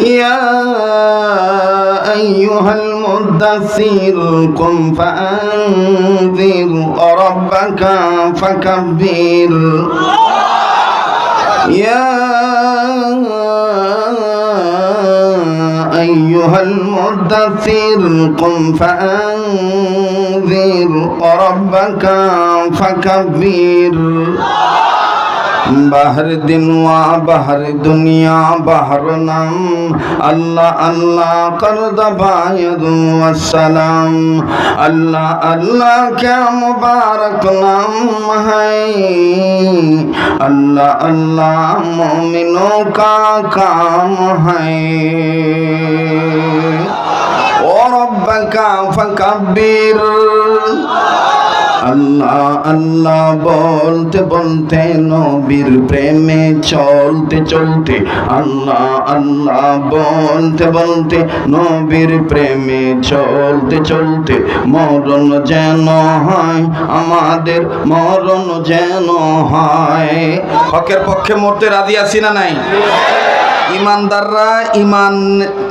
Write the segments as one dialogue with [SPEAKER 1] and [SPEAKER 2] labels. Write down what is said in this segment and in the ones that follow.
[SPEAKER 1] يا أيها المدثر قم فأنذر ربك فكبر يا أيها المدثر قم فأنذر ربك فكبر বাহর দিন ওয়া বাহর দুনিয়া বাহর নাম আল্লাহ আল্লাহ কর দবায়দ ওয়াসসালাম अल्लाह अल्लाह क्या मुबारक नाम है अल्लाह अल्लाह मोमिनों का काम है ओ रब्बका फकब्बिर अल्लाह अल्लाह बोलते बोलते नबीर प्रेमे चलते चलते अल्लाह अल्लाह बोलते बोलते नबीर प्रेमे चलते चलते मरण जेन হয় আমাদের মরণ যেন হয় হকের পক্ষে মরতে রাজি আছি না নাই ইমানদাররা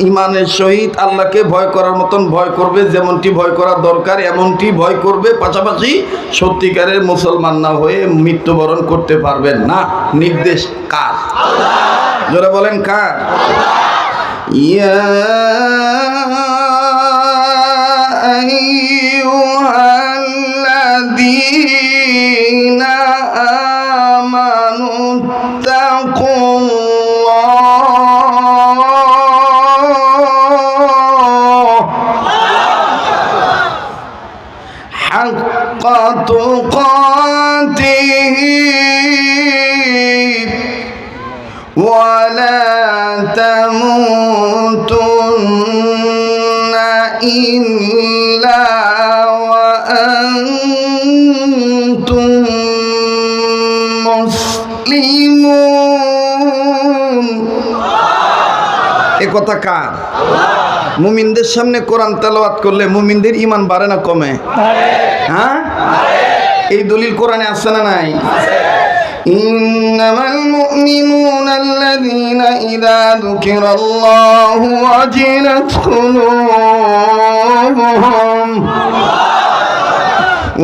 [SPEAKER 1] ইমানের সহিত আল্লাহকে ভয় করার মতন ভয় করবে, যেমনটি ভয় করা দরকার এমনটি ভয় করবে, পাশাপাশি সত্যিকারের মুসলমান না হয়ে মৃত্যুবরণ করতে পারবেন না। নির্দেশ কার? যারা বলেন কার? ইয়া আইয়ুহাল্লাযীনা আমানু حق تقاته ولا تموتن إلا وأنتم مسلمون এ কথা কার? মুমিনদের সামনে কোরআন তেলাওয়াত করলে মুমিনদের ঈমান বাড়ে না কমে? হ্যাঁ, এই দলিল কোরআনে আছে না নাই? ইন্নামাল মুমিনুনা আল্লাযীনা ইযা যুকিরাল্লাহু ওয়াজিলাত কুলুবুহুম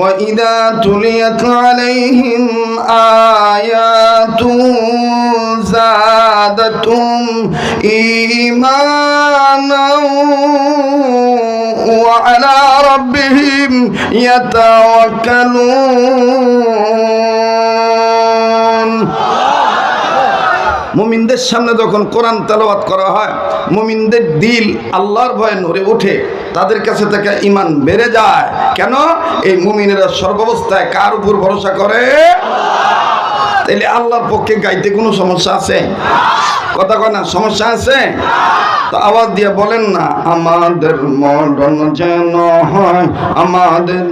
[SPEAKER 1] وإذا تليت عليهم آياته زادتهم إيمانا وعلى ربهم يتوكلون মুমিনদের সামনে যখন কোরআন তেলাওয়াত করা হয় মুমিনদের দিল আল্লাহর ভয়ে নড়ে ওঠে, তাদের কাছে থেকে ঈমান বেড়ে যায়। কেন? এই মুমিনেরা সর্বাবস্থায় কার উপর ভরসা করে? তাইলে আল্লাহর পক্ষে গাইতে কোনো সমস্যা আছে? কথা কয় না, সমস্যা আছে? তো আওয়াজ দিয়ে বলেন না, আমাদের মরণ যেন হয়, আমাদের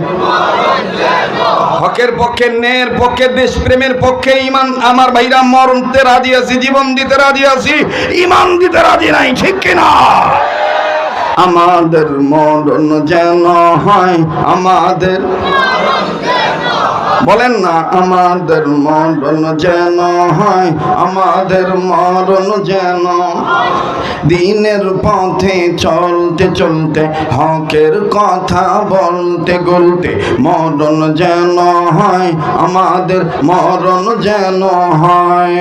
[SPEAKER 1] হকের পক্ষে, ন্যায়ের পক্ষে, দেশপ্রেমের পক্ষে ঈমান। আমার ভাইরা মরণতে রাজি আছি, জীবন দিতে রাজি আছি, ঈমান দিতে রাজি নাই, ঠিক কিনা? আমাদের মরণ যেন হয়, আমাদের বলেন না, আমাদের মরণ যেন হয়, আমাদের মরণ যেন দিনের পথে চলতে চলতে হকের কথা বলতে বলতে মরণ যেন হয়, আমাদের মরণ যেন হয়।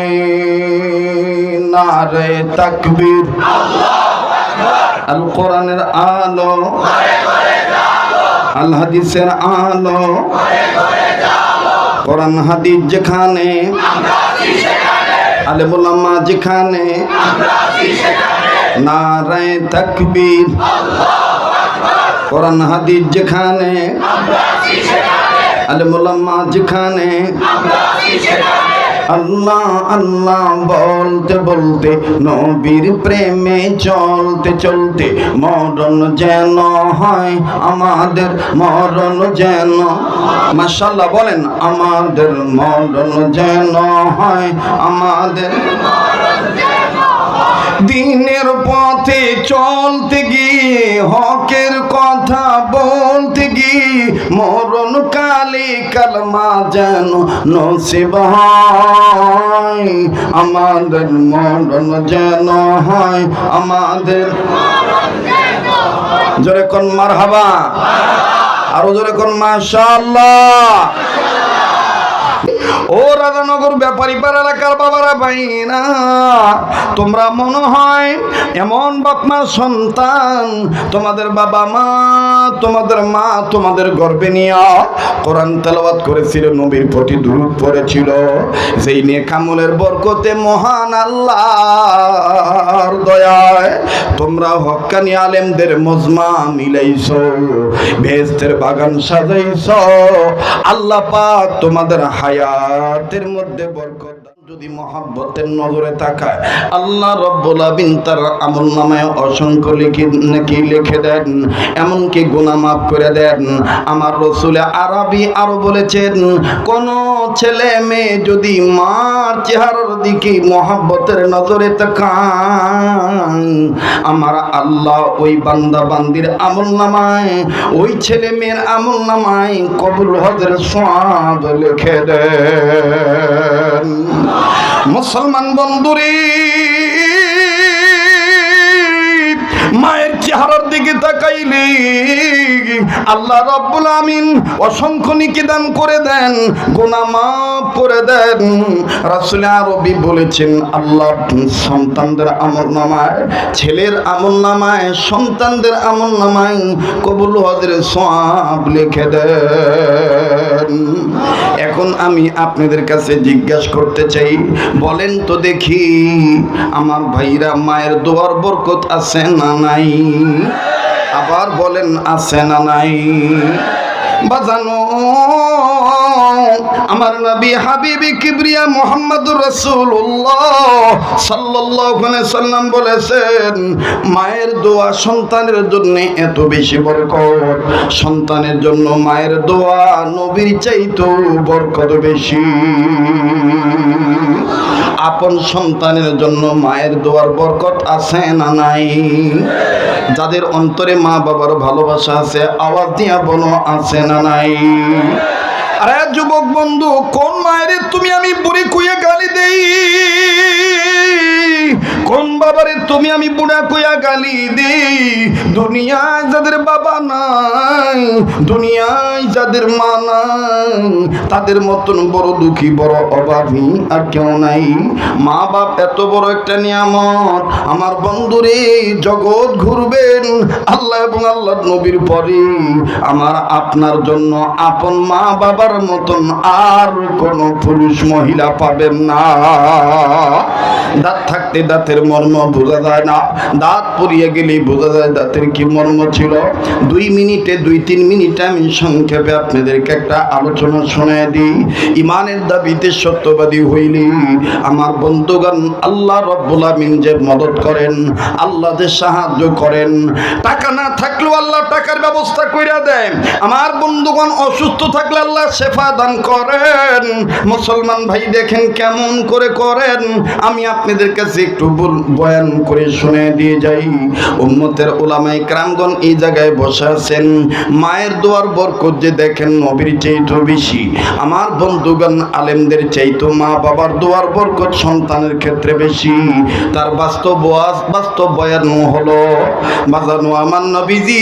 [SPEAKER 1] নারে তাকবীর, আল কোরআনের আলো, আল হাদিসের আলো, কোরআন হাদিস যেখানে, আলেম ওলামা যেখানে, নারে তাকবীর, কোরআন হাদিস যেখানে, আলেম ওলামা যেখানে, আল্লাহ আল্লাহ বলতে বলতে নবীর প্রেমে চলতে চলতে মরণ যেন হয়, আমাদের মরণ যেন, মাশাআল্লাহ বলেন, আমাদের মরণ যেন হয়, আমাদের দিনের পথে চলতে গিয়ে হকের কথা বলতে গিয়ে মরণ কালে কালমা যেন নসিব হয় আমাদের, মরণ যেন হয় আমাদের। জোরে কোন মারহাবা, আরো জোরে কোন মাশাআল্লাহ। ও রাধানগর ব্যাপারী পাড়া এলাকার বাবারা ভাইনা, তোমরা মনে হয় এমন বাপমার সন্তান, তোমাদের বাবা মা, তোমাদের মা তোমাদের গর্ভে নিয়ে কোরআন তেলাওয়াত করেছিল, নবীর প্রতি দুরূদ পড়েছিল, সেই নেক আমলের বরকতে মহান আল্লাহর দয়ায় তোমরা হক্কানি আলেমদের মজমা মিলাইছো, বেহেশতের বাগান সাজাইছো। আল্লাহ পাক তোমাদের হায়াতের মধ্যে বরকত যদি মহাব্বতের নজরে তাকায়, আল্লাহ রব্বুল আলামিন তার আমলনামায় অসংখ্য নেকি লিখে দেন, এমনকি গুনাহ মাফ করে দেন। আমার রাসূল আরবি আরো বলেছেন, কোন ছেলে মেয়ে যদি মার চেহারার দিকে মহাব্বতের নজরে তাকায়, আমার আল্লাহ ওই বান্দা বান্দির আমলনামায়, ওই ছেলে মেয়ের আমলনামায় কবুল হজের সওয়াব লিখে দেন। মুসলমান বন্ধুরে, মায়ের চেহারার দিকে তাকাইলে আল্লাহ রাব্বুল আমিন অসংখ্য নেকি দান করে দেন, গুনাহ মাফ করে দেন। রাসূল আরবি বলেছেন, আল্লাহ সন্তানদের আমলনামায়, ছেলের আমলনামায়, সন্তানদের আমলনামায় কবুল হজের সওয়াব লিখে দেন। এখন আমি আপনাদের কাছে জিজ্ঞাসা করতে চাই, বলেন তো দেখি আমার ভাইরা, মায়ের দোয়ার বরকত আছে না নাই? আবার বলেন আছে না নাই? বাজানো আমার নবী হাবিবি কিবরিয়া মুহাম্মদুর রাসূলুল্লাহ সাল্লাল্লাহু আলাইহি সাল্লাম বলেছেন, মায়ের দোয়া সন্তানের জন্য এত বেশি বরকত, সন্তানের জন্য মায়ের দোয়া নবীর চাইতেও বরকত বেশি। আপন সন্তানের জন্য মায়ের দোয়ার বরকত আছে না নাই? যাদের অন্তরে মা বাবার ভালোবাসা আছে, আওয়াজ দিয়া বলো আছে না নাই? আরে যুবক বন্ধু, কোন মায়ের তুমি আমি বুড়ি কুইয়া গালি দেই, কোন বাবারে তুমি আমি বুড়া কইয়া গালি দেই? দুনিয়ায় যাদের বাবা নাই, দুনিয়ায় যাদের মা নাই, তাদের মতন বড় দুঃখী, বড় অভাবী আর কেউ নাই। মা বাপ এত বড় একটা নিয়ামত। আমার বন্ধুরে, জগৎ ঘুরবেন আল্লাহ এবং আল্লাহর নবীর পরে, আমার আপনার জন্য আপন মা বাবার মতন আর কোন পুরুষ মহিলা পাবেন না। দাঁত থাকতে দাঁতের মর্ম বোঝা যায় না, দাঁত পড়িয়ে গেলেই বোঝা যায় দাঁতের কি মর্ম ছিল। 2-3 মিনিটে আমি সংক্ষেপে আপনাদেরকে একটা আলোচনা শোনায় দিই। ইমানের দাবিতে সত্যবাদী হইলি আমার বন্ধুগণ, আল্লাহ রব্বুল আমিন যে মদত করেন, আল্লাহ যে সাহায্য করেন, টাকা না থাকলেও আল্লাহ টাকার ব্যবস্থা করে দেয়। আমার বন্ধুগণ, অসুস্থ থাকলে আল্লাহ শেফা দান করেন। মুসলমান ভাই দেখেন কেমন করে করেন, আমি আপনাদের কাছে একটু বয়ান করে শুনে দিয়ে যাই। উম্মতের উলামায়ে কেরামগণ এই জায়গায় বসে আছেন, মায়ের দোয়ার বরকত যে দেখেন নবীর চাইতে বেশি। আমার বন্ধুগণ, আলেমদের চাইতে মা বাবার দোয়ার বরকত সন্তানের ক্ষেত্রে বেশি। তার বাস্তব বয়ান হলো, বাজানো আমার নবীজি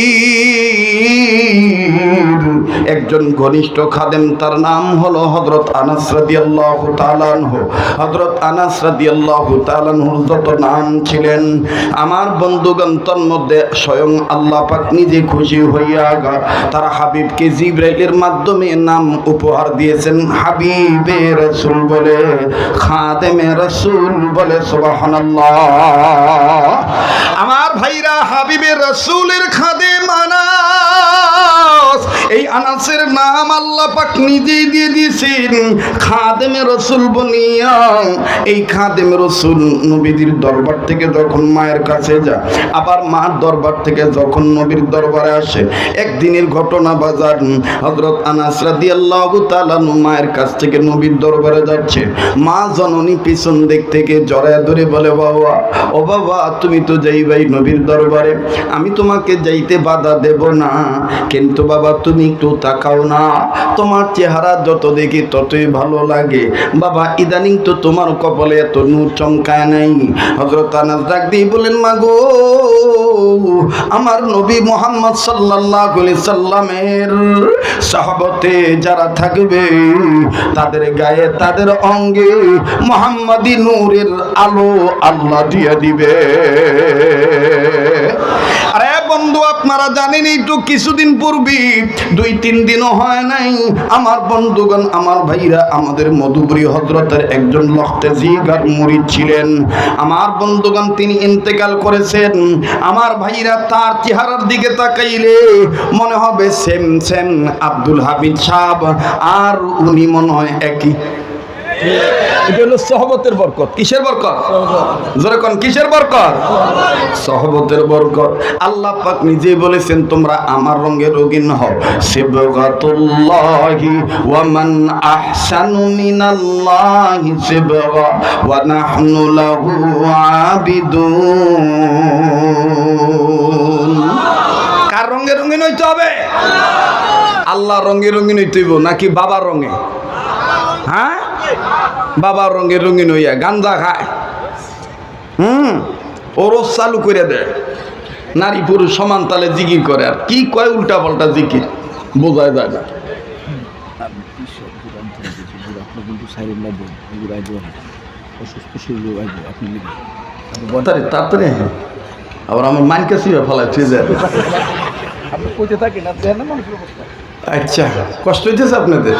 [SPEAKER 1] একজন ঘনিষ্ঠ খাদেম, তার নাম হলো হযরত আনাস রাদিয়াল্লাহু তাআলা আনহু। হযরত আনাস রাদিয়াল্লাহু তাআলা আনহুর যত নাম ছিলেন আমার বন্ধুগণ, তার মধ্যে স্বয়ং আল্লাহ পাক নিজে খুশি হইয়া তার হাবিবকে জিবরাইলের মাধ্যমে নাম উপহার দিয়েছেন হাবিবে রাসূল বলে, খাদেমে রাসূল বলে। সুবহানাল্লাহ। আমার ভাইরা, হাবিবে রাসূলের খাদেম আনাস, এই আনাসের নাম আল্লাহ আল্লাহ পাক নিজেই দিয়ে দিয়েছেন খাদেমে রাসূল বনিয়া। এই খাদেমে রাসূল নবীর দরবার থেকে যখন মায়ের কাছে যায়, আবার মার দরবার থেকে যখন নবীর দরবারে আসে, একদিনের ঘটনা বাজার হযরত আনাস রাদিয়াল্লাহু তাআলা মায়ের কাছ থেকে নবীর দরবারে যাচ্ছে। মা জননী পিছন দিক থেকে জড়ায় ধরে বলে, বাবা ও বাবা, তুমি তো যাইবাই নবীর দরবারে, আমি তোমাকে যাইতে বাধা দেব না, কিন্তু বাবা তুমি একটু তাকাও না, তোমার চেহারা যত দেখি ততই ভালো লাগে বাবা, ইদানিং তো তোমার কপালে এত নূর চমকায় নাই। হযরত আনাস ডাক দিয়ে বলেন, মা গো, আমার নবী মুহাম্মদ সাল্লাল্লাহু আলাইহি সাল্লামের সাহাবতে যারা থাকবে তাদের গায়ে তাদের অঙ্গে মুহাম্মাদি নূরের আলো আল্লাহ দিয়ে দিবে। আরে বন্ধু, আপনারা জানেন এই তো কিছুদিন পূর্বে, 2-3 দিনও হয় নাই, আমার বন্ধুগণ, আমার ভাইরা, আমাদের মধুপুরী হযরতের একজন লখতে জিগার মুরিদ ছিলেন। আমার বন্ধুগণ, তিনি ইন্তেকাল করেছেন। আমার ভাইরা, তার চেহারার দিকে তাকাইলে মনে হবে সেম সেম আব্দুল হামিদ সাহেব, আর উনি মনে হয় একই। এটা হলো সহবতের বরকত। কিসের বরকত? জোরে কোন, কিসের বরকত? সহবতের বরকত। আল্লাহ পাক নিজে বলেছেন, তোমরা আমার রঙের রঙিন হও। সিবগাতুল্লাহি ওয়া মান আহসানু মিনাল্লাহি সিবগা ওয়া নাহনু লাহু আবিদুন। কার রঙের রঙিন হইতে হবে? আল্লাহ রঙের রঙিন হইতে হইব নাকি বাবার রঙে? হ্যাঁ, বাবার রঙের রঙিন হইয়া গাঞ্জা খায়, ওরস চালু করে দেয়, নারী পুরুষ সমান তালে জিকির করে, আর কি কয় উল্টা পাল্টা জিকির, বোঝা যায় না। তাড়াতাড়ি আবার আমার মাইন কাছে ফেলায় আচ্ছা, কষ্ট হইতেছে আপনাদের?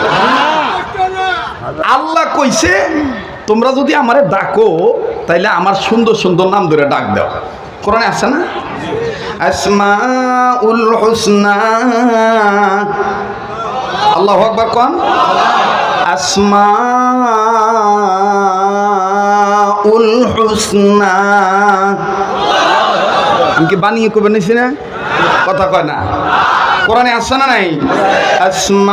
[SPEAKER 1] আল্লাহ কইছে, তোমরা যদি আমারে ডাকো তাইলে আমার সুন্দর সুন্দর নাম ধরে ডাক দাও। কোরআনে আছে না, আসমাউল হুসনা, আল্লাহু আকবার কোন, আসমাউল হুসনা। আমি কি বানিয়ে কবে নিছি না? কথা কয় না, কোরআনে আছে না নাই? আসমাউল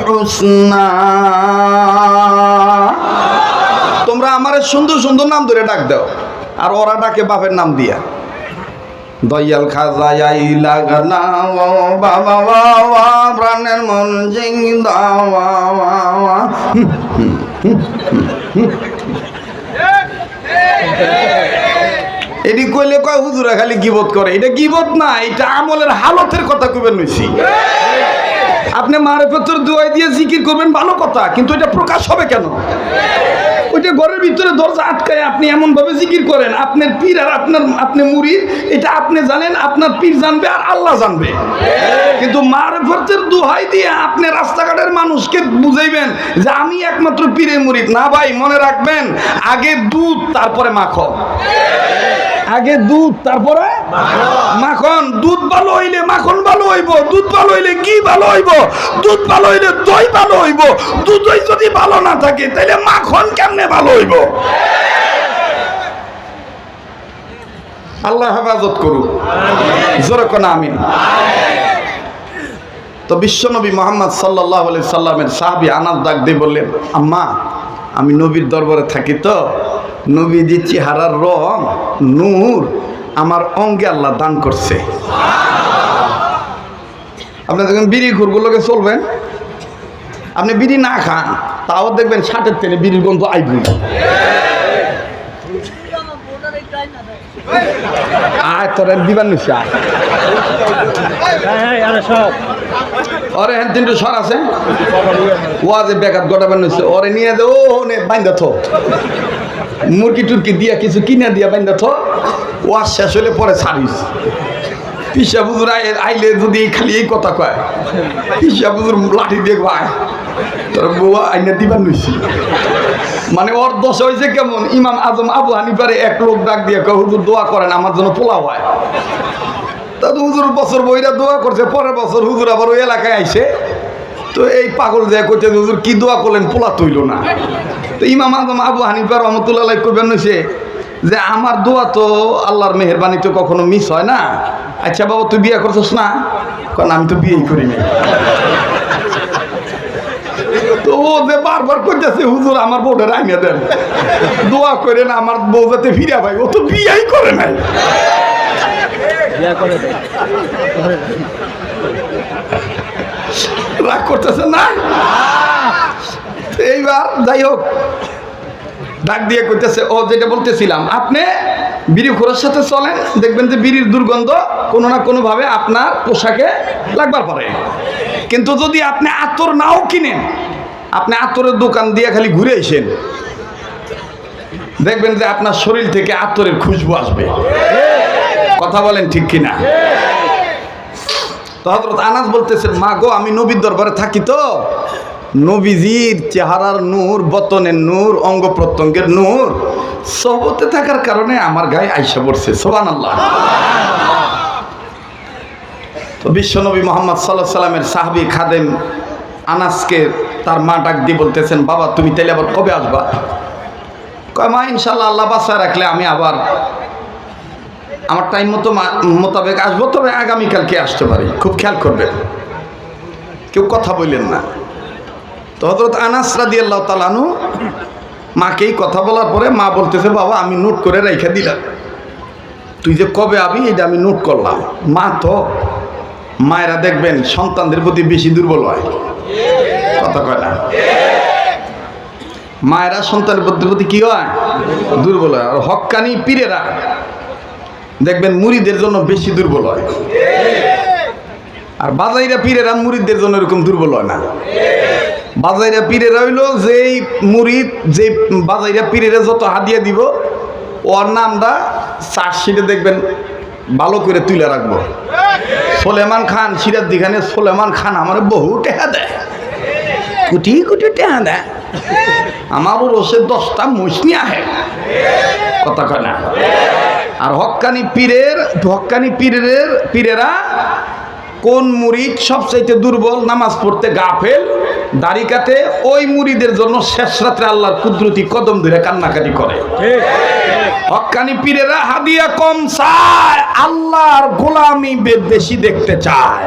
[SPEAKER 1] হুসনা। তোমরা আমারে সুন্দর সুন্দর নাম ধরে ডাক দাও, আর ওরা ডাকে বাপের নাম দিয়া। দয়াল খাজা আইলা গানা ও বাবা বাবা, প্রাণের মন জিন্দা বাবা। এটি কইলে কয় হুজুরা খালি গিবত করে। এটা গিবত না, এটা আমলের হালতের কথা কইবেন নইছি। আপনি মারিফতের দোয়াই দিয়ে জিকির করবেন, ভালো কথা, কিন্তু এটা প্রকাশ হবে কেন? ওইটা ঘরের ভিতরে দরজা আটকায় আপনি এমন ভাবে জিকির করেন, আপনার পীর আর আপনি মুরিদ, এটা আপনি জানেন, আপনার পীর জানবে আর আল্লাহ জানবে। কিন্তু মারিফতের দোহাই দিয়ে আপনি রাস্তাঘাটের মানুষকে বুঝাইবেন যে আমি একমাত্র পীরের মুরিদ না। ভাই মনে রাখবেন, আগে দুধ তারপরে মাখন, আগে দুধ তারপরে মাখন। দুধ ভালো হইলে মাখন ভালো হইব, দুধ ভালো হইলে ঘি ভালো হইব, দুধ ভালো হইলে দই ভালো হইব। দুধই যদি ভালো না থাকে তাহলে মাখন কেমনে ভালো হইব? আল্লাহ হেফাজত করুক, জোরে কোন আমিন। তো বিশ্বনবী মুহাম্মদ সাল্লাল্লাহু আলাইহি সাল্লামের সাহাবী আনাস ডাক দিয়ে বললেন, আম্মা, আমি নবীর দরবারে থাকি, তো নবীজির চেহারার রং নূর আমার অঙ্গে আল্লাহ দান করছে। আপনি দেখবেন বিড়ি ঘুরগুলোকে চলবেন, আপনি বিড়ি না খান তাও দেখবেন ষাটের তেলে বিড়ির গন্ধ আইবই। আয় তোর দিবার নিচ্ছে, ওরে হ্যাঁ তিনটে সর আছে, ওয়াজে বেকার গোটাবেন নিচ্ছে, ওরে নিয়ে দে, ও নে বাইন্দা থো, মুরগি টুরকি দিয়া কিছু কিনে দিয়া বাইন্দা থো, ওয়াজ শেষ হলে পরে ছাড়িস। পিসা বুজুর আইলে যদি খালি এই কথা কয়, পিসা বুজুর লাঠি দিয়ে ভাই তোর বউয়া আইনে দিবার নইছি। মানে ওর দশা হয়েছে কেমন, ইমাম আজম আবু হানিফারে এক লোক ডাক দিয়ে কয়, হুজুর দোয়া করেন আমার জন্য পোলাও হয়।
[SPEAKER 2] তা তো হুজুর বছর বইরা দোয়া করছে, পরের বছর হুজুর আবার ওই এলাকায় আইসে। তো এই পাগল যায় করছে, হুজুর কি দোয়া করলেন, পোলা তৈল না। তো ইমাম আজম আবু হানিফা রহমতুল্লাহ কইবেন হয়েছে যে আমার দোয়া তো আল্লাহর মেহেরবানি তো কখনো মিস হয় না। আচ্ছা বাবা তুই বিয়ে করছিস না? কারণ আমি তো বিয়েই করি নাই। তো ও যে বারবার করতেছে হুজুর আমার বউটা রাইনা দেন, দোয়া করেন আমার বউ যাতে ফিরা পাই, ও তো বিয়েই করে নাই। রাগ করতেছে না? এইবার যাই হোক ডাক দিয়ে কইতেছে, ও যেটা বলতেছিলাম, আপনি বিড়ি খোরার সাথে চলেন, দেখবেন যে বিড়ির দুর্গন্ধ কোনো না কোনো ভাবে আপনার পোশাকে লাগবার পারে। কিন্তু যদি আপনি আতর নাও কিনেন, আপনি আতরের দোকান দিয়ে খালি ঘুরে আসেন, দেখবেন যে আপনার শরীর থেকে আতরের খুশবু আসবে। কথা বলেন ঠিক কিনা? তো হযরত আনাস বলতেছেন, মা গো আমি নবীর দরবারে থাকি, তো নবীজির চেহারার নূর, বতনের নূর, অঙ্গ প্রত্যঙ্গের নূর সবতে থাকার কারণে আমার গায়ে আইসা পড়ছে। সুবহানাল্লাহ। তো বিশ্ব নবী মুহাম্মদ সাল্লাল্লাহু আলাইহি সাল্লামের সাহাবী খাদেম আনাসকে তার মা ডাক দিয়ে বলতেছেন, বাবা তুমি তাইলে আবার কবে আসবা? কয় মা ইনশাআল্লাহ আল্লাহ বাঁচায় রাখলে আমি আবার আমার টাইম মতো মোতাবেক আসবো, তবে আগামীকালকে আসতে পারি, খুব খেয়াল করবেন, কেউ কথা বললেন না। তো হযরত আনাস রাদিয়াল্লাহু তাআলা আনহু মাকেই কথা বলার পরে মা বলতেছে, বাবা আমি নোট করে রেখে দিলাম, তুই যে কবে আবি এটা আমি নোট করলাম। মা তো মায়েরা দেখবেন সন্তানদের প্রতি বেশি দুর্বল হয়, কথা কয় না? মায়েরা সন্তানের প্রতি কি হয়? দুর্বল হয়। আর হক্কানি পীরেরা দেখবেন মুরিদের জন্য বেশি দুর্বল হয়, আর বাজাইরা পীরেরা মুরিদদের জন্য এরকম দুর্বল হয় না। বাজাইরা পীরেরা হইলো যেই মুরিদ, যে বাজাইরা পীরেরা যত হাদিয়া দিব ওর নামটা চার্জশিটে দেখবেন ভালো করে তুলে রাখবো। সোলেমান খান সিরাজদি খানে, সোলেমান খান আমার বহু টেহা দেয়, কোটি কোটি টেহা দেয়, আমার রসে 10টা মুসনি আহে, কথা কয় না? আর হক্কানি পীরেরা কোন মুরিদ সবচাইতে দুর্বল, নামাজ পড়তে গাফেল, দাড়ি কাটে, ওই মুরিদের জন্য শেষ রাত্রে আল্লাহর কুদরতি কদম ধরে কান্নাকাটি করে। হক্কানি পীরেরা হাদিয়া কম চায়, আল্লাহর গোলামি বেশি দেখতে চায়।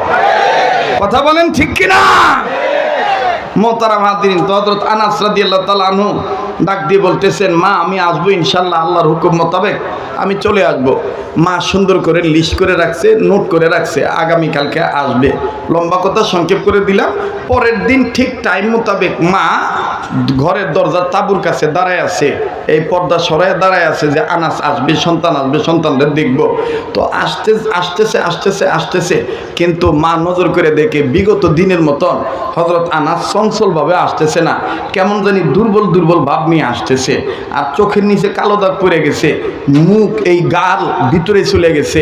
[SPEAKER 2] কথা বলেন ঠিক কিনা? মোহতারাম হাজিরিন, তো হযরত আনাস রাদিয়াল্লাহু তাআলা আনহু ডাক দিয়ে বলতেছেন, মা আমি আসবো ইনশাআল্লাহ, আল্লাহর হুকুম মোতাবেক আমি চলে আসবো। মা সুন্দর করে লিস্ট করে রাখছে, নোট করে রাখছে, আগামীকালকে আসবে। লম্বা কথা সংক্ষেপ করে দিলাম। পরের দিন ঠিক টাইম মোতাবেক মা ঘরের দরজার তাঁবুর কাছে দাঁড়ায় আছে, এই পর্দা সরায় দাঁড়ায় আছে যে আনাস আসবে, সন্তান আসবে, সন্তানদের দেখব। তো আসতেছে, কিন্তু মা নজর করে দেখে বিগত দিনের মতন হযরত আনাস চঞ্চলভাবে আসতেছে না, কেমন জানি দুর্বল ভাব নিয়ে আসতেছে। আর চোখের নিচে কালো দাগ পড়ে গেছে, মুখ এই গাল ভিতরে চলে গেছে,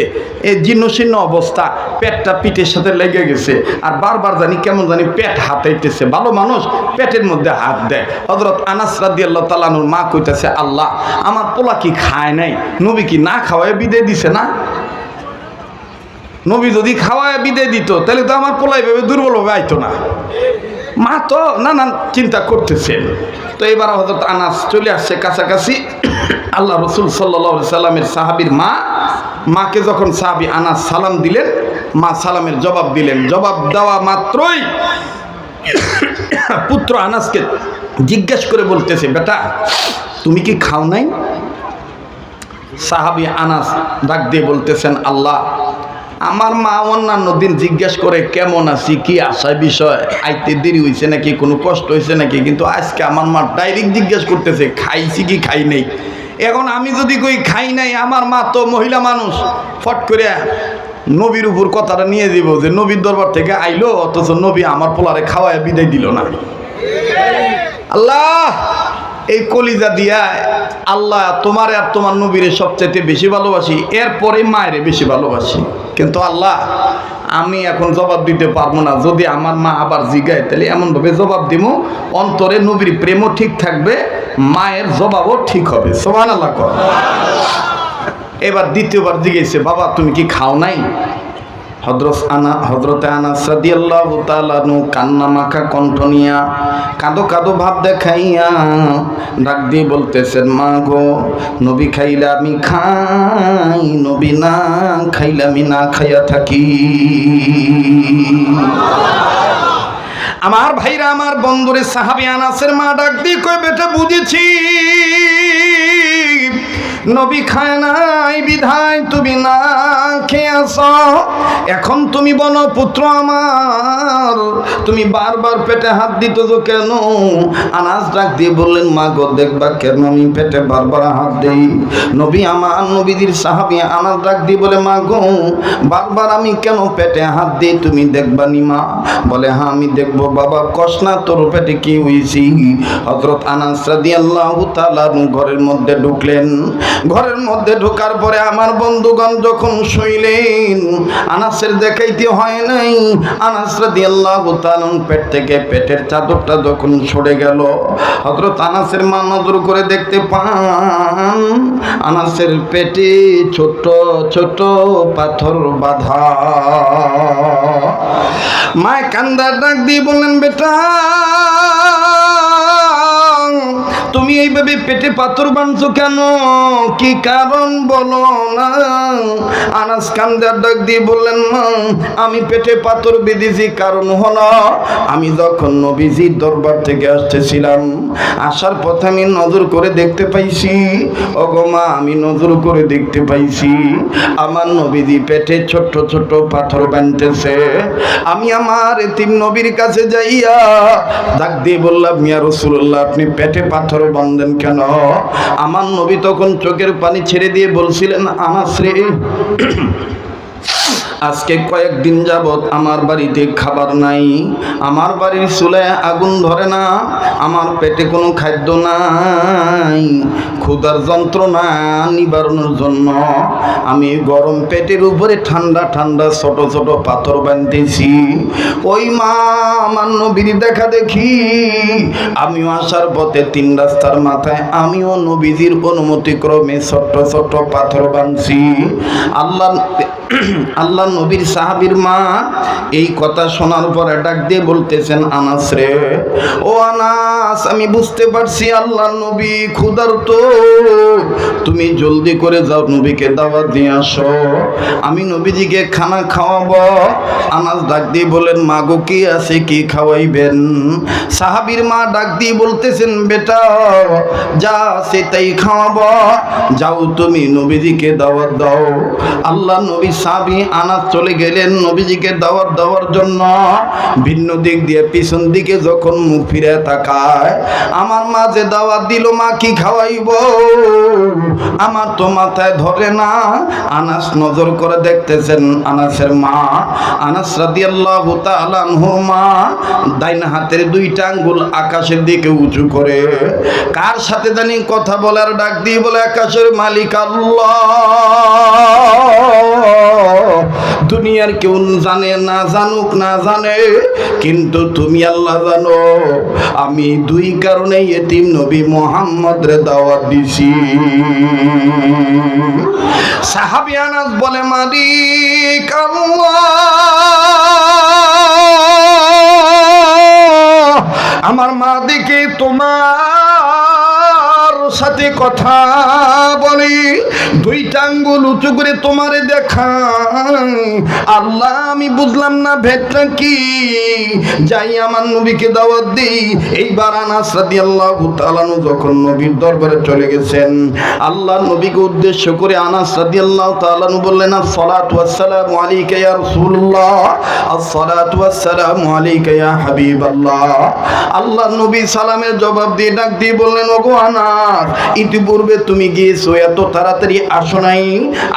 [SPEAKER 2] এই জীর্ণশীর্ণ অবস্থা, পেটটা পিঠের সাথে লেগে গেছে, আর বারবার জানি কেমন জানি পেট হাতাইতেছে। ভালো মানুষ পেটের মধ্যে হাত দেয়। হযরত আনাস রাদিয়াল্লাহু তাআলা আনহুর মা কইতেছে, আল্লাহ আমার পোলা কি খায় নাই? নবী কি না খাওয়ায় বিদায় দিছে না? নবী যদি খাওয়ায় বিদায় দিত তাহলে তো আমার পোলা এইভাবে দুর্বলভাবে আইতো না। মা তো নানান চিন্তা করতেছেন। তো এবার হযরত আনাস চলে আসছে কাছাকাছি। আল্লাহ রাসূল সাল্লাল্লাহু আলাইহি সাল্লামের সাহাবীর মাকে যখন সাহাবী আনাস সালাম দিলেন, মা সালামের জবাব দিলেন। জবাব দেওয়া মাত্রই পুত্র আনাসকে জিজ্ঞেস করে বলতেছে, বেটা তুমি কি খাও নাই? সাহাবী আনাস ডাক দিয়ে বলতেছেন, আল্লাহ আমার মা অন্যান্য দিন জিজ্ঞেস করে কেমন আছি, কি আশায় বিষয়, আইতে দেরি হয়েছে নাকি, কোনো কষ্ট হয়েছে নাকি, কিন্তু আজকে আমার মা ডাইরেক্ট জিজ্ঞেস করতেছে খাইছি কি খাই নাই। এখন আমি যদি কই খাই নাই, আমার মা তো মহিলা মানুষ, ফট করে নবীর উপর কথাটা নিয়ে দিব যে নবীর দরবার থেকে আইলো, অথচ নবী আমার পোলারে খাওয়ায় বিদায় দিল না। আল্লাহ এই কলিজা দিয়া, আল্লাহ তোমার আর তোমার নবীরে সবচাইতে বেশি ভালোবাসি, এরপরে মায়েরে বেশি ভালোবাসি, কিন্তু আল্লাহ আমি এখন জবাব দিতে পারবো না। যদি আমার মা আবার জিগায় তাহলে এমনভাবে জবাব দিব অন্তরে নবীর প্রেমও ঠিক থাকবে, মায়ের জবাবও ঠিক হবে। সুবহানাল্লাহ। এবার দ্বিতীয়বার জিজ্ঞেসে, বাবা তুমি কি খাও নাই?
[SPEAKER 1] হযরতে আনাস রাদিয়াল্লাহু তাআলা আনহু কান্না মাখা কণ্ঠ নিয়া কাঁদো কাঁদো ভাব দেখাইয়া ডাক দিয়ে বলতেছেন, মা গো, নবী খাইলে আমি খাই, নবী না খাইলে আমি না খাইয়া থাকি। আমার ভাইরা, আমার বন্ধুরে, সাহাবী আনাসের মা ডাক দিয়ে কই, বেটা বুঝেছি নবী খায় নাই বিধায় তুমি না খেয়ে আসো। এখন তুমি বলো পুত্র আমার, তুমি বারবার পেটে হাত দিত তো কেন? আনাস ডাক দিয়ে বললেন, মা গো, দেখবা কেন আমি পেটে বারবার হাত দেই? নবী আমার, নবীদের সাহাবী আনাস ডাক দিয়ে বলে, মা গো, বারবার আমি কেন পেটে হাত দিই তুমি দেখবা নি মা? বলে, হ্যাঁ আমি দেখবো বাবা, কষ না তোর পেটে কি হয়েছি? হযরত আনাস রাদিয়াল্লাহু তাআলা ঘরের মধ্যে ঢুকলেন। ঘরের মধ্যে ঢোকার পরে আমার বন্ধুগণ যখন শুইলেন, আনাসের দেখাইতে হয় নাই, আনাস রাদিয়াল্লাহু তাআলা পেট থেকে পেটের চাদরটা যখন সরে গেল, হযরত আনাসের মা নজর করে দেখতে পান আনাসের পেটে ছোট ছোট পাথর বাঁধা। মায় কান্দা ডাক দিয়ে বললেন, বেটা তুমি এইভাবে পেটে পাথর বাঁধছো কেন? কি কারণ বলো না? আনাস কান্দার ডাক দিয়ে বললেন, মা আমি পেটে পাথর বেঁধেছি কারণ হলো আমি যখন নবীজির দরবার থেকে আসতেছিলাম, আসার পথে আমি নজর করে দেখতে পাইছি, ওগো মা আমি নজর করে দেখতে পাইছি আমার নবীজি পেটে ছোট্ট ছোট্ট পাথর বাঁধতেছে। আমি আমার এতিম নবীর কাছে যাইয়া ডাক দিয়ে বললাম, ইয়া রাসূলুল্লাহ আপনি পেটে পাথর বাঁধেন কেন? আমার নবী তখন চোখের পানি ছেড়ে দিয়ে বলছিলেন, আনাস রে, আজকে কয়েকদিন যাবত আমার বাড়িতে খাবার নাই, আমার বাড়ির চুলায় আগুন ধরে না, আমার পেটে কোনো খাদ্য নাই, ক্ষুধার যন্ত্রণা নিবারণের জন্য আমি গরম পেটের উপরে ঠান্ডা ঠান্ডা ছোট ছোট পাথর বাঁধতেছি। ওই মা আমার নবীর দেখা দেখি আমিও আসার পথে 3 রাস্তার মাথায় আমিও নবীজির অনুমতি ক্রমে ছোট্ট ছোট্ট পাথর বাঁধছি। আল্লাহ নবীর সাহাবীর মা এই কথা শোনার পরে ডাক দিয়ে বলতেছেন, আনাস রে, ও আনাস আমি বুঝতে পারছি আল্লাহ নবী ক্ষুধার্ত, তুমি জলদি করে যাও নবীকে দাওয়াত দিয়ে আসো, আমি নবীজিকে খানা খাওয়াবো। আনাস ডাক দিয়ে বলেন, মা গো কি আছে, কি খাওয়াইবেন? সাহাবীর মা ডাক দিয়ে বলতেছেন, বেটা যা আছে তাই খাওয়াবো, যাও তুমি নবীজিকে দাওয়াত দাও। আল্লাহ নবী সাহাবী আনাস চলে গেলেন নবীজিকে দাওয়াত দেওয়ার জন্য। ভিন্ন দিক দিয়ে পিছন দিকে যখন মুখ ফিরে তাকায়, আমার মা যে দাওয়াত দিল, মা কি খাওয়াইব আমার তো মাথায় ধরে না। আনাস নজর করে দেখতেছেন আনাসের মা, আনাস রাদিয়াল্লাহু তাআলা আনহুর মা ডাইন হাতের 2টা আঙ্গুল আকাশের দিকে উঁচু করে কার সাথে জানি কথা বলার ডাক দিয়ে বলে, আকাশের মালিক আল্লাহ, দুনিয়ার কেউ জানে না, জানুক না জানে, কিন্তু তুমি আল্লাহ জানো আমি 2 কারণে এতিম নবী মুহাম্মদ রে দাওয়াত দিছি। সাহাবী আনাস বলে, মালিক আল্লাহ, আমার মা দেখে তোমার সাথে কথা বলি, 2টা আঙ্গুল উঁচু করে তোমারে দেখাই, আল্লাহ আমি বুঝলাম না ভেদটা কি, যাই আমার নবীকে দাওয়াত দিই। এইবার আনাস রাদিয়াল্লাহু তাআলা যখন নবীর দরবারে চলে গেছেন, আল্লাহ নবীকে উদ্দেশ্য করে আনাস রাদিয়াল্লাহু তাআলা বললেন, আসসালাতু ওয়াসসালামু আলাইকা ইয়া রাসূলুল্লাহ, আসসালাতু ওয়াসসালামু আলাইকা ইয়া হাবিবাল্লাহ। আল্লাহ নবী সালামের জবাব দিয়ে ডাক দিয়ে বললেন, ওগো আনাস, ইতিপূর্বে তুমি গিয়েছো, এত তাড়াতাড়ি আসো নাই,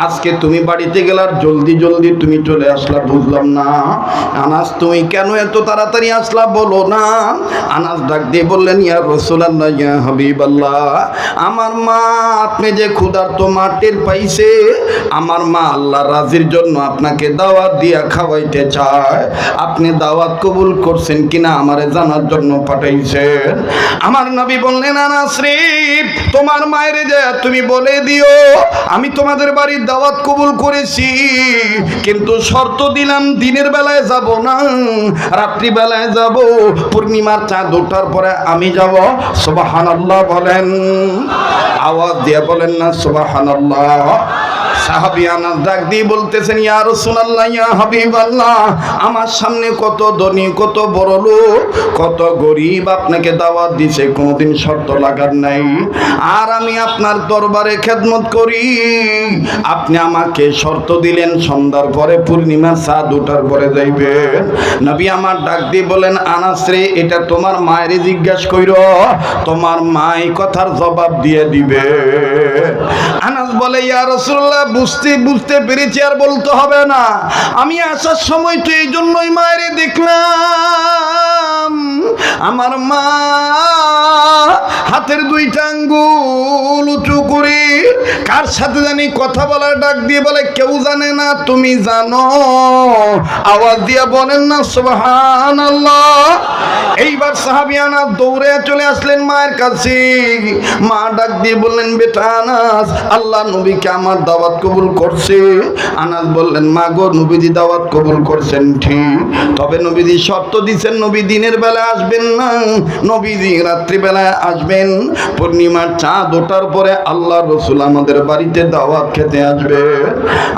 [SPEAKER 1] আজকে তুমি বাড়িতে গেলার জলদি জলদি তুমি চলে আসলা, বুঝলাম না। আনাস তুমি কেন এত তাড়াতাড়ি আসলা বলো না? আনাস ডাক দিয়ে বললেন, ইয়া রাসূলুল্লাহ, ইয়া হাবিবাল্লাহ, আমার মা আপনি যে ক্ষুধার্ত মা টের পাইছে, আমার মা আল্লাহ রাজির জন্য আপনাকে দাওয়াত দিয়া খাওয়াইতে চায়, আপনি দাওয়াত কবুল করছেন কিনা আমারে জানার জন্য পাঠাইছেন। আমার নবী বললেন, আনাস রে, তোমার মায়ের যে তুমি বলে দিও আমি তোমাদের
[SPEAKER 2] আপনাদের বাড়ির দাওয়াত কবুল করেছি, কিন্তু শর্ত দিলাম দিনের বেলায় যাব না, রাত্রি বেলায় যাব। পূর্ণিমার চাঁদ ওঠার পরে আমি যাব। সুবহানাল্লাহ বলেন, আওয়াজ দিয়ে বলেন না সুবহানাল্লাহ। সাহাবী আনাস ডাক দিয়ে বলতেছেন, ইয়া রাসূলুল্লাহ, ইয়া হাবিবাল্লাহ, আমার সামনে কত ধনী, কত বড় লোক, কত গরিব আপনাকে দাওয়াত দিছে, কোনোদিন শর্ত লাগার নাই। আর আমি আপনার দরবারে খেদমত করি, আপনি আমাকে শর্ত দিলেন সন্ধ্যার পরে পূর্ণিমা চাঁদ ওঠার পরে যাইবেন। নবী আমার ডাক দিয়ে বলেন, আনাস রে, এটা তোমার মায়ের জিজ্ঞাসা কইরো, তোমার মাই কথার জবাব দিয়ে দিবে। আনাস বলে, ইয়া রাসূলুল্লাহ, বুঝতে পেরেছি, আর বলতে হবে না। আমি আসার সময় তো এই জন্যই মায়েরে দেখলাম, আমার মা হাতের দুইটা আঙ্গুল উঁচু করে কার সাথে জানি কথা বলার ডাক দিয়ে বলে, কেউ জানে না, তুমি জানো। আওয়াজ দিয়া বলেন না সুবহানাল্লাহ। এইবার সাহাবী আনাস দৌড়ে চলে আসলেন মায়ের কাছে। মা ডাক দিয়ে বললেন, বেটা আনাস, আল্লাহ নবীকে আমার দাওয়াত কবুল করছে। আনাস বললেন, মা গো, নবীজি দাওয়াত কবুল করছেন ঠিক, তবে নবীজি শর্ত দিচ্ছেন, নবী দিনের বেলায় আসবেন না, নবীজি রাত্রিবেলায় আসবেন। পূর্ণিমার চাঁদ ওঠার পরে আল্লাহ রসুল আমাদের বাড়িতে দাওয়াত খেতে আসবে।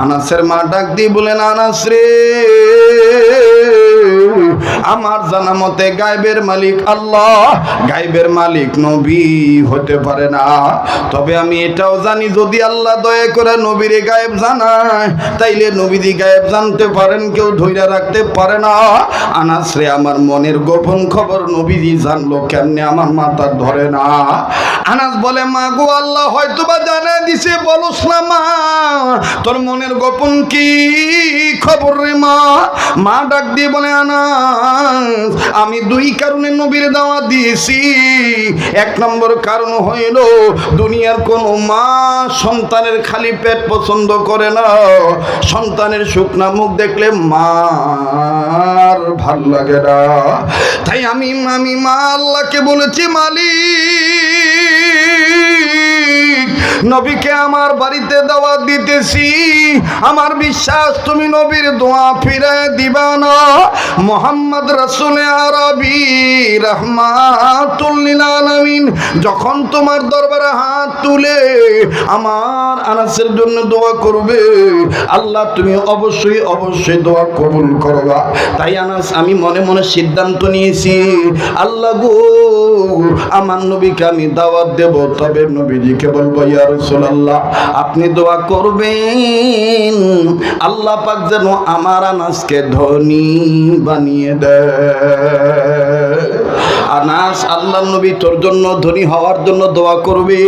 [SPEAKER 2] আনাসের মা ডাক দিয়ে বলেন, আনাস রে, আমার জানা মতে গায়বের মালিক আল্লাহ, গায়বের মালিক নবী হতে পারে না। তবে আমি এটাও জানি, যদি আল্লাহ দয়া করে নবীরে গায়েব জানায়, তাইলে নবীজি গায়েব জানতে পারেন, কেউ ধইরা রাখতে পারে না। আনাস রে, আমার মনের গোপন খবর নবীজি জানলো কেমনে, আমার মাথা ধরে না। আনাস বলে, মা গো, আল্লাহ হয়তো বা জানায় দিছে, বলস না মা, তোর মনের গোপন কি খবর রে মা? মা ডাক দিয়ে বলে, আনাস, আমি দুই কারণে নবীর দাওয়াত দিয়েছি। এক নম্বর কারণ হইল, দুনিয়ার কোন মা সন্তানের খালি পেট পছন্দ করে না, সন্তানের শুকনা মুখ দেখলে মার ভাল লাগে না। তাই আমি মা আল্লাহকে বলেছি, মালিক, নবীকে আমার বাড়িতে দাওয়াত দিতেছি, আমার বিশ্বাস তুমি নবীর দোয়া ফিরায় দিবা না। মুহাম্মদ রাসূল আরবি রাহমাতুল লিল আলামিন যখন তোমার দরবারে হাত তুলে আমার আনাসের জন্য দোয়া করবে, আল্লাহ তুমি অবশ্যই দোয়া কবুল করবা। তাই আনাস, আমি মনে মনে সিদ্ধান্ত নিয়েছি, আল্লাহ গো, আমার নবীকে আমি দাওয়াত দেব, তবে নবীজিকে বলবো, ইয়া রাসূলুল্লাহ, আপনি দোয়া করবেন আল্লাহ পাক যেন আমার আনাসকে ধনী বানিয়ে দেয়। আনাস, আল্লাহ নবী তোর জন্য ধনী হওয়ার জন্য দোয়া করবে,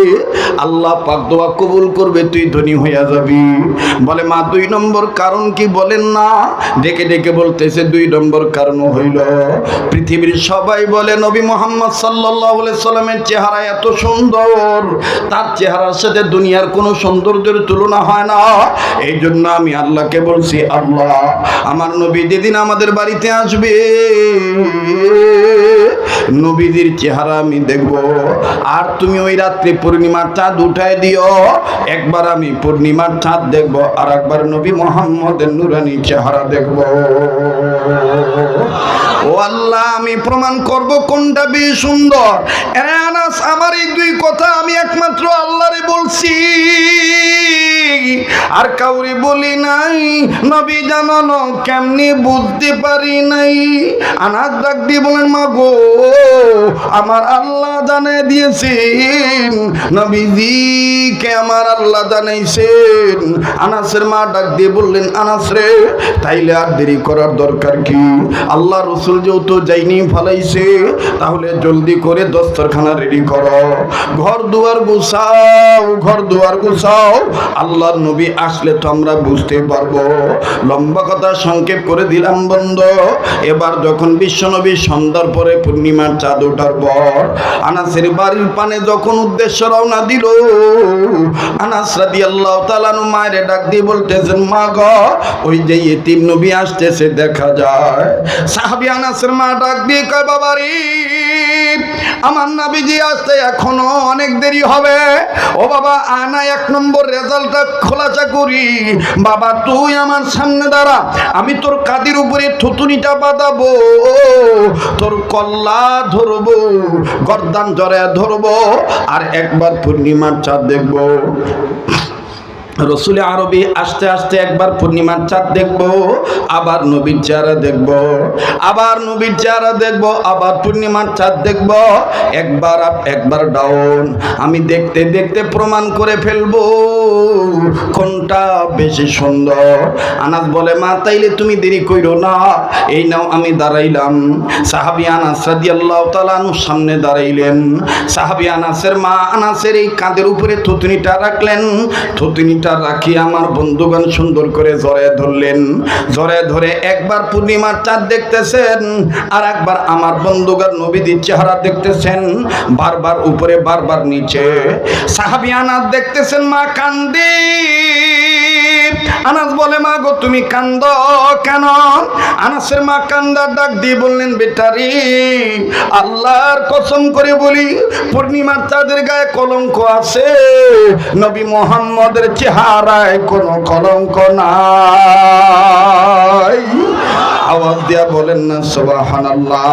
[SPEAKER 2] আল্লাহ পাক দোয়া কবুল করবে, তুই ধনী হইয়া যাবি। বলে, মা, দুই নম্বর কারণ কি বলেন না? ডেকে ডেকে বলতেছে, দুই নম্বর কারণ হইল, পৃথিবীর সবাই বলে নবী মুহাম্মদ সাল্লাল্লাহু আলাইহি সাল্লামের চেহারা এত সুন্দর, তার চেহারার সাথে দুনিয়ার কোনো সৌন্দর্যের তুলনা হয় না। এই জন্য আমি আল্লাহকে বলছি, আল্লাহ, আমার নবী যেদিন আমাদের বাড়িতে আসবে, নবীজির চেহারা আমি দেখব, আর তুমি ওই রাত্রে পূর্ণিমার চাঁদ উঠায় দিও, একবার আমি পূর্ণিমার চাঁদ দেখব, আর একবার নবী মুহাম্মদের নূরানী চেহারা দেখব। ও আল্লাহ, আমি প্রমাণ করব কোনটা বেশি সুন্দর। আনাস, আমার এই দুই কথা আমি একমাত্র আল্লাহরে বলছি, আর কাউরে বলি নাই। নবী জানানো কেমনি বুঝতে পারি নাই। আনাস ডাক দিয়ে বলেন, মা গো, আমার আল্লাহ জানিয়ে দিয়েছেন, নবীজিকে আমার আল্লাহ জানাইছেন। আনাসের মা ডাক দিয়ে বললেন, আনাস রে, তাইলে আর দেরি করার দরকার কি? আল্লাহ রসুল যেহেতু যাইনি ফালাইছে, তাহলে জলদি করে দস্তরখানা রেডি করো, ঘর দুয়ার গুছাও। আল্লাহর নবী আসলে তো আমরা বুঝতে পারবো। লম্বা কথা সংক্ষেপ করে দিলাম বন্ধু। এবার যখন বিশ্বনবী সন্ধ্যার পরে পূর্ণিমার চাঁদ ওঠার পর আনাসের বাড়ির পানে যখন উদ্দেশ্য রওনা দিল, আনাস রাদিয়াল্লাহু তাআলা আনহু মায়ের ডাক দিয়ে বলতেছেন, মা গো, ওই যে ইতিম নবী আসতেছে দেখা যায়। সাহাবী আনাসের মা ডাক দিয়ে কয়, বাবা রে, আমার নবীজি আসতে এখনো অনেক দেরি হবে। ও বাবা, আনা এক নম্বর রেজাল্টটা খোলাসা করি, বাবা তুই আমার সামনে দাঁড়া, আমি তোর কাঁধের উপরে থুতুনিটা বাঁধাবো, তোর কল্লা ধরবো, গর্দান জড়ায় ধরবো, আর একবার পূর্ণিমার চাঁদ দেখবো। রসুল আরবি আস্তে আস্তে একবার পূর্ণিমার চাঁদ দেখবো, আবার নবীর চেহারা দেখবো, আবার নবীর চেহারা দেখবো, আবার পূর্ণিমার চাঁদ দেখবো, একবার ডাউন। আমি দেখতে দেখতে প্রমাণ করে ফেলবো কোনটা বেশি সুন্দর। আনাস বলে, মা তাইলে তুমি দেরি কইরো না, এই নাও আমি দাঁড়াইলাম। সাহাবী আনাস রাদিয়াল্লাহু তাআলা আনহুর সামনে দাঁড়াইলেন। সাহাবী আনাসের মা আনাসের এই কাঁধের উপরে থুতুনিটা রাখলেন, থুতুনিটা রাখি আমার বন্ধুগণ সুন্দর করে জড়ায় ধরলেন। জড়ায় ধরে একবার পূর্ণিমার চাঁদ দেখতেছেন, আর একবার আমার বন্ধুগণ নবীদের চেহারা দেখতেছেন, বারবার উপরে বারবার নিচে। সাহাবী আনাস দেখতেছেন মা কান্দে। আনাস বলে, মা গো তুমি কান্দ কেন? আনাসের মা কান্দার ডাক দিয়ে বললেন, বেটারি আল্লাহর কসম করে বলি, পূর্ণিমার চাঁদের গায়ে কলঙ্ক আছে, নবী মুহাম্মদের চেহারায় কোনো কলঙ্ক নাই। আওয়াজ দিয়া বলেন না সুবহানাল্লাহ।